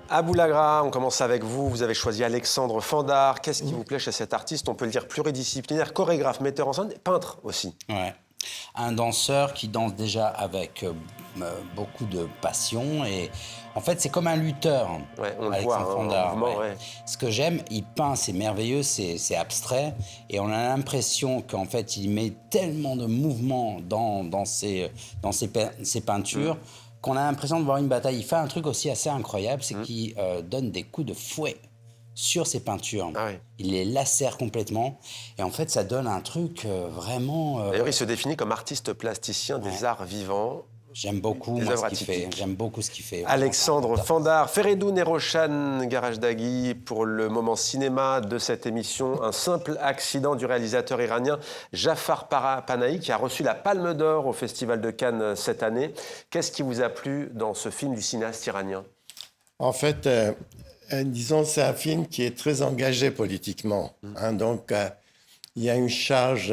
Aboulagra, on commence avec vous. Vous avez choisi Alexandre Fandard. Qu'est-ce qui vous plaît chez cet artiste? On peut le dire pluridisciplinaire, chorégraphe, metteur en scène, peintre aussi. Ouais. Un danseur qui danse déjà avec beaucoup de passion et en fait c'est comme un lutteur. Ouais, on le Alexandre voit Fandard, en mouvement. ouais. Ouais. Ce que j'aime, il peint, c'est merveilleux, c'est abstrait et on a l'impression qu'en fait il met tellement de mouvements dans ses peintures qu'on a l'impression de voir une bataille. Il fait un truc aussi assez incroyable, c'est qu'il donne des coups de fouet sur ses peintures. Ah ouais. Il les lacère complètement et en fait ça donne un truc vraiment... D'ailleurs, il se définit comme artiste plasticien des arts vivants. J'aime beaucoup Des moi, œuvres ce qu'il fait. atypiques. J'aime beaucoup ce qu'il fait. Alexandre Fandard, Feridun et Roshan Garajdaghi pour le moment cinéma de cette émission. Un simple accident du réalisateur iranien Jafar Panahi qui a reçu la Palme d'Or au Festival de Cannes cette année. Qu'est-ce qui vous a plu dans ce film du cinéaste iranien? En fait, disons, c'est un film qui est très engagé politiquement. Donc, il y a une charge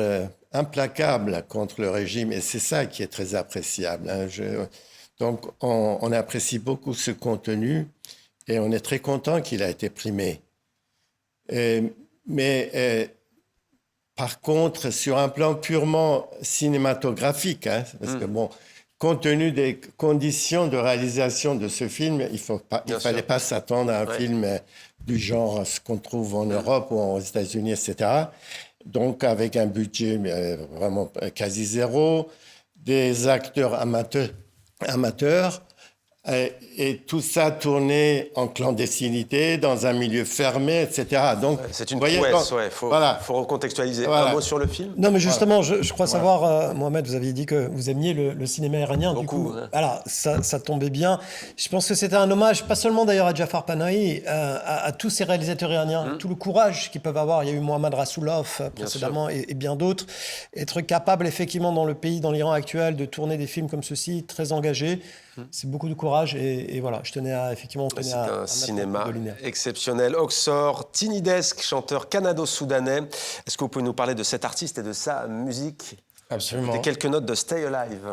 implacable contre le régime et c'est ça qui est très appréciable. Donc, on apprécie beaucoup ce contenu et on est très content qu'il a été primé. Mais par contre, sur un plan purement cinématographique, parce que bon, compte tenu des conditions de réalisation de ce film, il ne fallait pas s'attendre à un film du genre ce qu'on trouve en Europe ou aux États-Unis, etc. Donc, avec un budget vraiment quasi zéro, des acteurs amateurs et tout ça tourné en clandestinité, dans un milieu fermé, etc. Donc, c'est une prouesse, il faut recontextualiser. Un mot sur le film? Non, mais justement, je crois savoir, Mohamed, vous aviez dit que vous aimiez le cinéma iranien. Beaucoup, du coup, voilà, ça tombait bien. Je pense que c'était un hommage, pas seulement d'ailleurs à Jafar Panahi, à tous ces réalisateurs iraniens, tout le courage qu'ils peuvent avoir. Il y a eu Mohammad Rasoulov précédemment et bien d'autres. Être capable, effectivement, dans le pays, dans l'Iran actuel, de tourner des films comme ceci, très engagés. C'est beaucoup de courage et voilà, je tenais à effectivement... C'est un cinéma exceptionnel. Oxor Tinidesk, chanteur canado-soudanais. Est-ce que vous pouvez nous parler de cet artiste et de sa musique? Absolument. Des quelques notes de Stay Alive.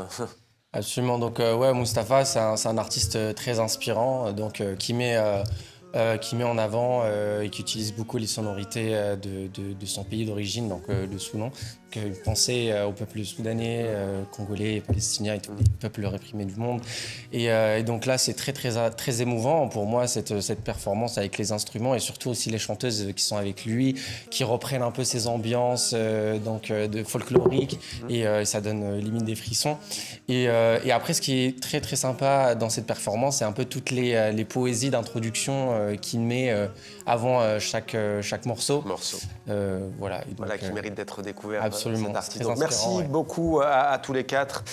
Absolument. Donc ouais, Mustapha, c'est un artiste très inspirant, donc qui met en avant et qui utilise beaucoup les sonorités de son pays d'origine, donc le Soudan. Une pensée au peuple soudanais, congolais, palestinien et tous les peuples réprimés du monde. Et donc là, c'est très émouvant pour moi, cette performance avec les instruments et surtout aussi les chanteuses qui sont avec lui, qui reprennent un peu ces ambiances de folkloriques et ça donne limite des frissons. Et après, ce qui est très sympa dans cette performance, c'est un peu toutes les poésies d'introduction qu'il met avant chaque morceau. Voilà, Voilà, qui mérite d'être découvert. Absolument. Cet artiste. Donc, merci beaucoup à tous les quatre.